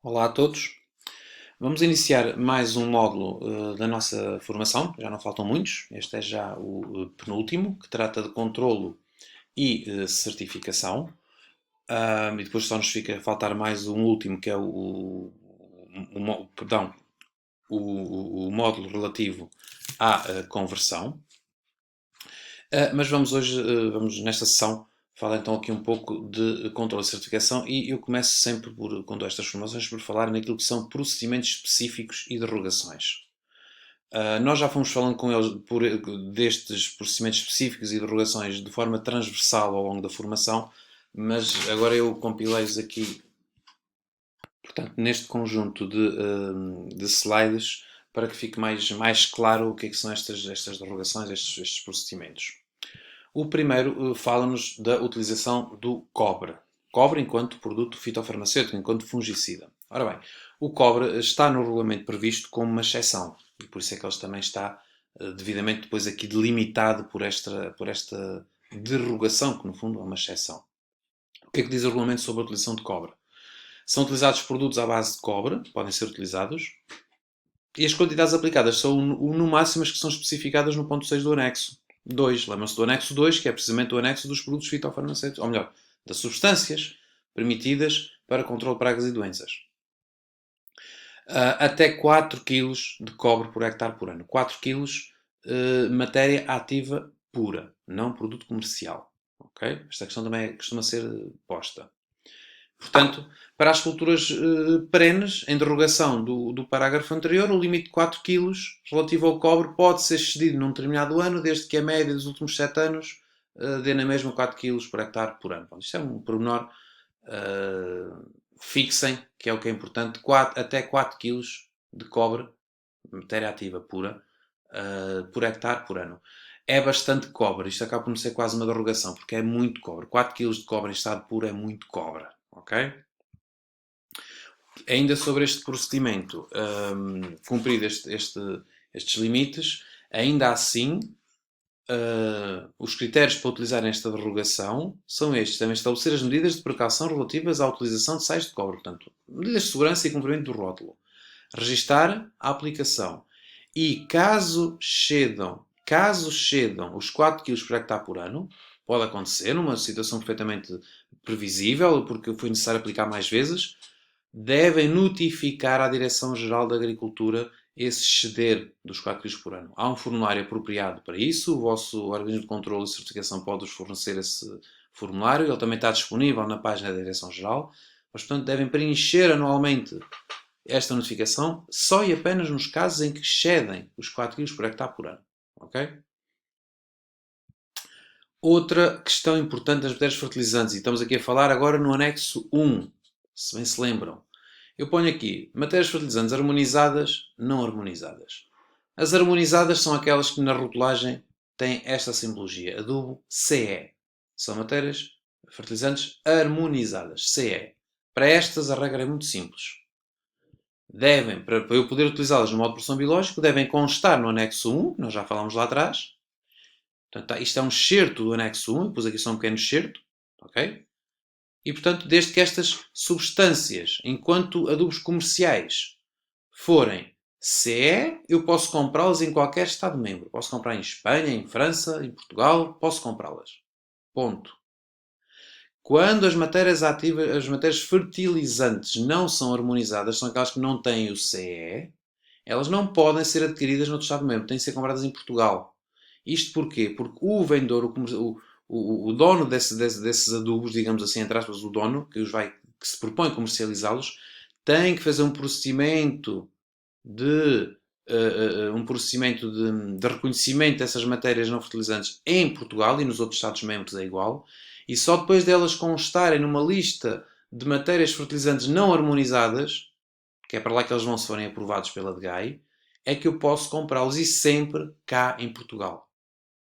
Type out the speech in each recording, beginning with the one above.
Olá a todos. Vamos iniciar mais um módulo da nossa formação. Já não faltam muitos. Este é já o penúltimo, que trata de controlo e certificação. E depois só nos fica a faltar mais um último, que é perdão, o módulo relativo à conversão. Mas vamos hoje, vamos nesta sessão, falar então aqui um pouco de controle de certificação e eu começo sempre, com estas formações, por falar naquilo que são procedimentos específicos e derrogações. Nós já fomos falando com eles destes procedimentos específicos e derrogações de forma transversal ao longo da formação, mas agora eu compilei-os aqui, portanto, neste conjunto de slides para que fique mais claro o que é que são estas derrogações, estes procedimentos. O primeiro fala-nos da utilização do cobre. Cobre enquanto produto fitofarmacêutico, enquanto fungicida. Ora bem, o cobre está no regulamento previsto como uma exceção. E por isso é que ele também está devidamente depois aqui delimitado por esta derrogação, que no fundo é uma exceção. O que é que diz o regulamento sobre a utilização de cobre? São utilizados produtos à base de cobre, podem ser utilizados, e as quantidades aplicadas são no máximo as que são especificadas no ponto 6 do anexo 2. Lembram-se do anexo 2, que é precisamente o anexo dos produtos fitofarmacêuticos, ou melhor, das substâncias permitidas para controle de pragas e doenças. Até 4 kg de cobre por hectare por ano. 4 kg matéria ativa pura, não produto comercial. Okay? Esta questão também costuma ser posta. Portanto, para as culturas perenes, em derrogação do parágrafo anterior, o limite de 4 kg relativo ao cobre pode ser excedido num determinado ano, desde que a média dos últimos 7 anos dê na mesma 4 kg por hectare por ano. Bom, isto é um pormenor. Fixem, que é o que é importante, até 4 kg de cobre, matéria ativa pura, por hectare por ano. É bastante cobre. Isto acaba por ser quase uma derrogação, porque é muito cobre. 4 kg de cobre em estado puro é muito cobre. Ok? Ainda sobre este procedimento, cumprido estes limites, ainda assim, os critérios para utilizar esta derrogação são estes. Devem estabelecer as medidas de precaução relativas à utilização de sais de cobre. Portanto, medidas de segurança e cumprimento do rótulo. Registar a aplicação. E caso cedam os 4 kg por hectare por ano, pode acontecer numa situação perfeitamente previsível, porque foi necessário aplicar mais vezes, devem notificar à Direção-Geral da Agricultura esse exceder dos 4 kg por ano. Há um formulário apropriado para isso, o vosso organismo de controle e certificação pode-vos fornecer esse formulário, ele também está disponível na página da Direção-Geral, mas, portanto, devem preencher anualmente esta notificação só e apenas nos casos em que excedem os 4 kg por hectare por ano. Ok? Outra questão importante das matérias fertilizantes, e estamos aqui a falar agora no anexo 1, se bem se lembram. Eu ponho aqui matérias fertilizantes harmonizadas, não harmonizadas. As harmonizadas são aquelas que na rotulagem têm esta simbologia, adubo CE. São matérias fertilizantes harmonizadas, CE. Para estas a regra é muito simples. Devem, para eu poder utilizá-las no modo de produção biológico, devem constar no anexo 1, que nós já falámos lá atrás. Portanto, isto é um excerto do anexo 1, eu pus aqui só um pequeno excerto, ok? E, portanto, desde que estas substâncias, enquanto adubos comerciais, forem CE, eu posso comprá-las em qualquer Estado-membro. Posso comprar em Espanha, em França, em Portugal, posso comprá-las. Ponto. Quando as matérias ativas, as matérias fertilizantes não são harmonizadas, são aquelas que não têm o CE, elas não podem ser adquiridas noutro Estado-membro, têm que ser compradas em Portugal. Isto porquê? Porque o vendedor, o dono desses adubos, digamos assim, entre aspas, o dono que se propõe comercializá-los, tem que fazer um procedimento de reconhecimento dessas matérias não fertilizantes em Portugal e nos outros Estados-membros é igual, e só depois delas constarem numa lista de matérias fertilizantes não harmonizadas, que é para lá que eles vão se forem aprovados pela DGAI, é que eu posso comprá-los e sempre cá em Portugal.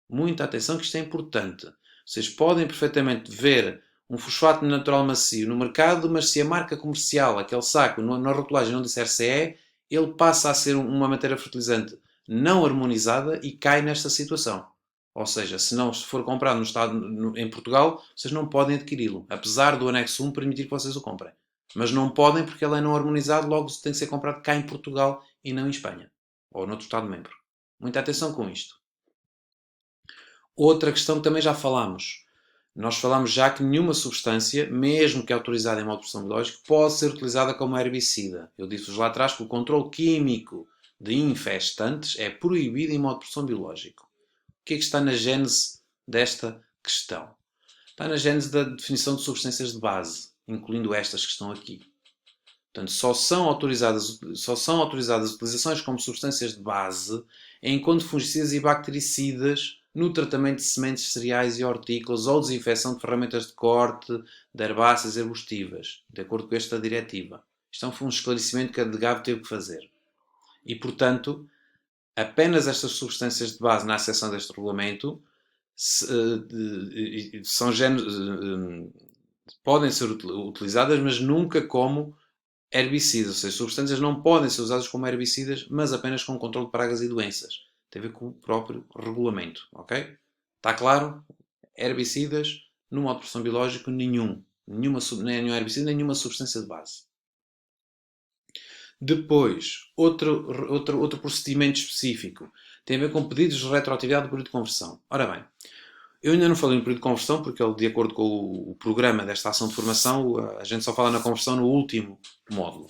Muita atenção que isto é importante. Vocês podem perfeitamente ver um fosfato natural macio no mercado, mas se a marca comercial, aquele saco, na rotulagem não disser CE, ele passa a ser uma matéria fertilizante não harmonizada e cai nesta situação. Ou seja, se for comprado em Portugal, vocês não podem adquiri-lo, apesar do anexo 1 permitir que vocês o comprem. Mas não podem porque ele é não harmonizado, logo tem que ser comprado cá em Portugal e não em Espanha. Ou noutro Estado-membro. Muita atenção com isto. Outra questão que também já falámos. Nós falámos já que nenhuma substância, mesmo que autorizada em modo de produção biológica, pode ser utilizada como herbicida. Eu disse-vos lá atrás que o controle químico de infestantes é proibido em modo de produção biológico. O que é que está na gênese desta questão? Está na gênese da definição de substâncias de base, incluindo estas que estão aqui. Portanto, só são autorizadas utilizações como substâncias de base enquanto fungicidas e bactericidas no tratamento de sementes cereais e hortícolas ou desinfecção de ferramentas de corte de herbáceas e arbustivas, de acordo com esta diretiva. Isto é um esclarecimento que a DGAV teve que fazer. E, portanto, apenas estas substâncias de base na seção deste regulamento podem ser utilizadas, mas nunca como herbicidas, ou seja, substâncias não podem ser usadas como herbicidas, mas apenas com controle de pragas e doenças. Tem a ver com o próprio regulamento, ok? Está claro? Herbicidas, no modo de produção biológico, nenhum. Nenhum herbicida, nenhuma substância de base. Depois, outro procedimento específico tem a ver com pedidos de retroatividade do período de conversão. Ora bem, eu ainda não falei no período de conversão, porque ele, de acordo com o programa desta ação de formação, a gente só fala na conversão no último módulo.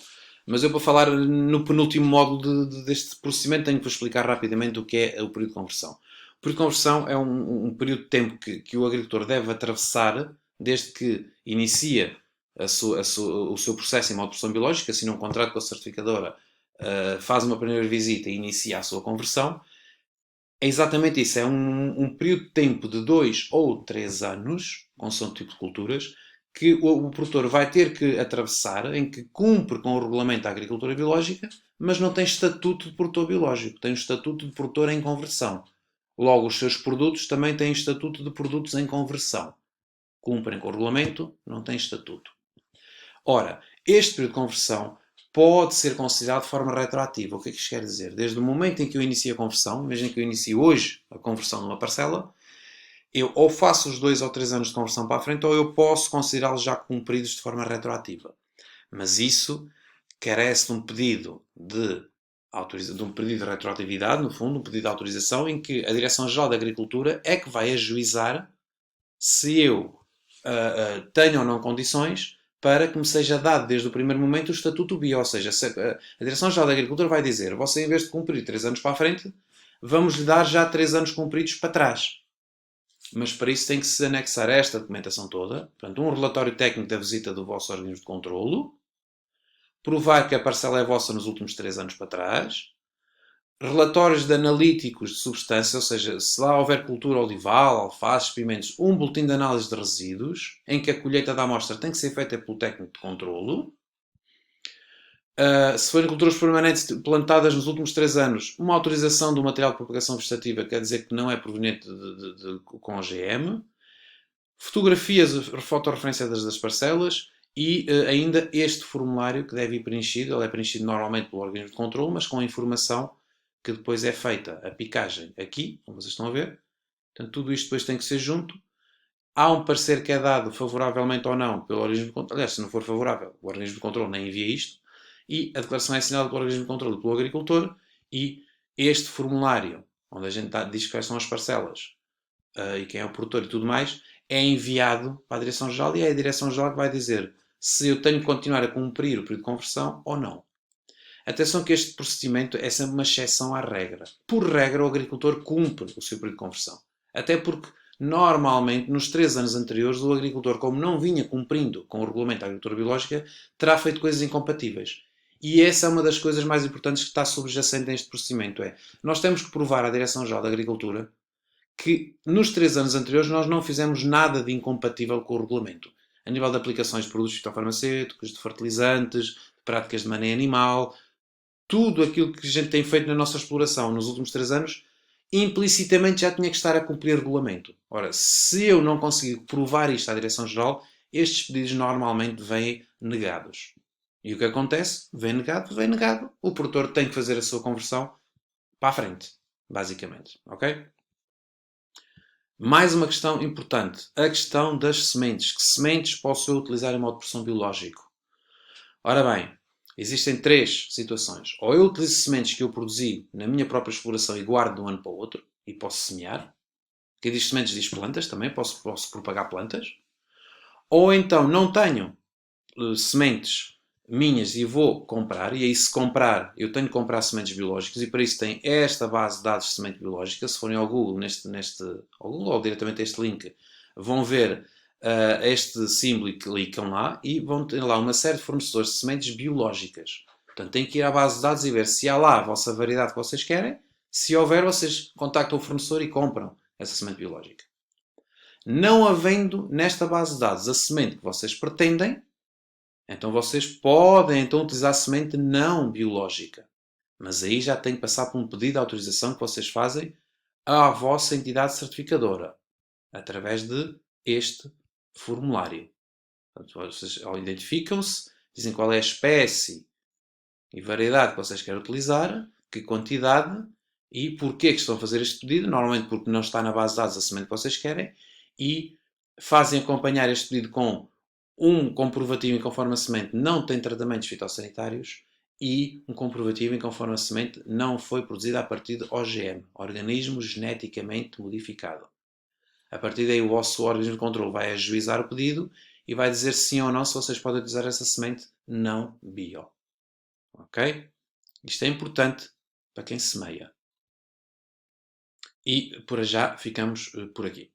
Mas eu, para falar no penúltimo módulo deste procedimento, tenho que vos explicar rapidamente o que é o período de conversão. O período de conversão é um período de tempo que o agricultor deve atravessar desde que inicia o seu processo em modo de produção biológica, assina um contrato com a certificadora, faz uma primeira visita e inicia a sua conversão. É exatamente isso, é um período de tempo de 2 ou 3 anos, consoante o tipo de culturas, que o produtor vai ter que atravessar, em que cumpre com o regulamento da agricultura biológica, mas não tem estatuto de produtor biológico, tem o estatuto de produtor em conversão. Logo, os seus produtos também têm estatuto de produtos em conversão. Cumprem com o regulamento, não têm estatuto. Ora, este período de conversão pode ser considerado de forma retroativa. O que é que isto quer dizer? Desde o momento em que eu inicio a conversão, imaginem que eu inicio hoje a conversão numa parcela, eu ou faço os 2 ou 3 anos de conversão para a frente, ou eu posso considerá-los já cumpridos de forma retroativa. Mas isso carece de um pedido de retroatividade, no fundo, um pedido de autorização, em que a Direção-Geral da Agricultura é que vai ajuizar se eu tenho ou não condições para que me seja dado desde o primeiro momento o estatuto bio. Ou seja, a Direção-Geral da Agricultura vai dizer: você, em vez de cumprir 3 anos para a frente, vamos-lhe dar já 3 anos cumpridos para trás. Mas para isso tem que se anexar esta documentação toda. Portanto, um relatório técnico da visita do vosso organismo de controlo, provar que a parcela é vossa nos últimos 3 anos para trás, relatórios de analíticos de substância, ou seja, se lá houver cultura olival, alfaces, pimentos, um boletim de análise de resíduos, em que a colheita da amostra tem que ser feita pelo técnico de controlo. Se forem culturas permanentes plantadas nos últimos 3 anos, uma autorização do material de propagação vegetativa, quer dizer que não é proveniente com OGM. Fotografias, fotorreferência das parcelas e ainda este formulário que deve ir preenchido. Ele é preenchido normalmente pelo organismo de controle, mas com a informação que depois é feita a picagem aqui, como vocês estão a ver. Portanto, tudo isto depois tem que ser junto. Há um parecer que é dado favoravelmente ou não pelo organismo de controle. Aliás, se não for favorável, o organismo de controle nem envia isto. E a declaração é assinada pelo organismo de controle pelo agricultor. E este formulário, onde a gente diz quais são as parcelas e quem é o produtor e tudo mais, é enviado para a Direção-Geral e é a Direção-Geral que vai dizer se eu tenho que continuar a cumprir o período de conversão ou não. Atenção que este procedimento é sempre uma exceção à regra. Por regra, o agricultor cumpre o seu período de conversão. Até porque, normalmente, nos 3 anos anteriores, o agricultor, como não vinha cumprindo com o regulamento da agricultura biológica, terá feito coisas incompatíveis. E essa é uma das coisas mais importantes que está subjacente a este procedimento. Nós temos que provar à Direção-Geral da Agricultura que nos 3 anos anteriores nós não fizemos nada de incompatível com o regulamento. A nível de aplicações de produtos fitofarmacêuticos, de fertilizantes, de práticas de maneio animal, tudo aquilo que a gente tem feito na nossa exploração nos últimos 3 anos, implicitamente já tinha que estar a cumprir regulamento. Ora, se eu não conseguir provar isto à Direção-Geral, estes pedidos normalmente vêm negados. E o que acontece? Vem negado. O produtor tem que fazer a sua conversão para a frente, basicamente. Ok? Mais uma questão importante. A questão das sementes. Que sementes posso eu utilizar em modo de produção biológico? Ora bem, existem três situações. Ou eu utilizo sementes que eu produzi na minha própria exploração e guardo de um ano para o outro, e posso semear. Quem diz sementes diz plantas também, posso propagar plantas. Ou então não tenho sementes minhas e vou comprar, e aí se comprar, eu tenho que comprar sementes biológicas e para isso tem esta base de dados de semente biológica. Se forem ao Google, ao Google ou diretamente a este link, vão ver este símbolo e clicam lá e vão ter lá uma série de fornecedores de sementes biológicas. Portanto, têm que ir à base de dados e ver se há lá a vossa variedade que vocês querem. Se houver, vocês contactam o fornecedor e compram essa semente biológica. Não havendo nesta base de dados a semente que vocês pretendem, então vocês podem utilizar semente não biológica. Mas aí já tem que passar por um pedido de autorização que vocês fazem à vossa entidade certificadora, através de este formulário. Portanto, vocês identificam-se, dizem qual é a espécie e variedade que vocês querem utilizar, que quantidade e porquê que estão a fazer este pedido. Normalmente porque não está na base de dados a semente que vocês querem, e fazem acompanhar este pedido com um comprovativo em conforme a semente não tem tratamentos fitossanitários e um comprovativo em conforme a semente não foi produzida a partir de OGM, organismo geneticamente modificado. A partir daí o vosso organismo de controle vai ajuizar o pedido e vai dizer sim ou não se vocês podem utilizar essa semente não bio. Ok? Isto é importante para quem semeia. E por já ficamos por aqui.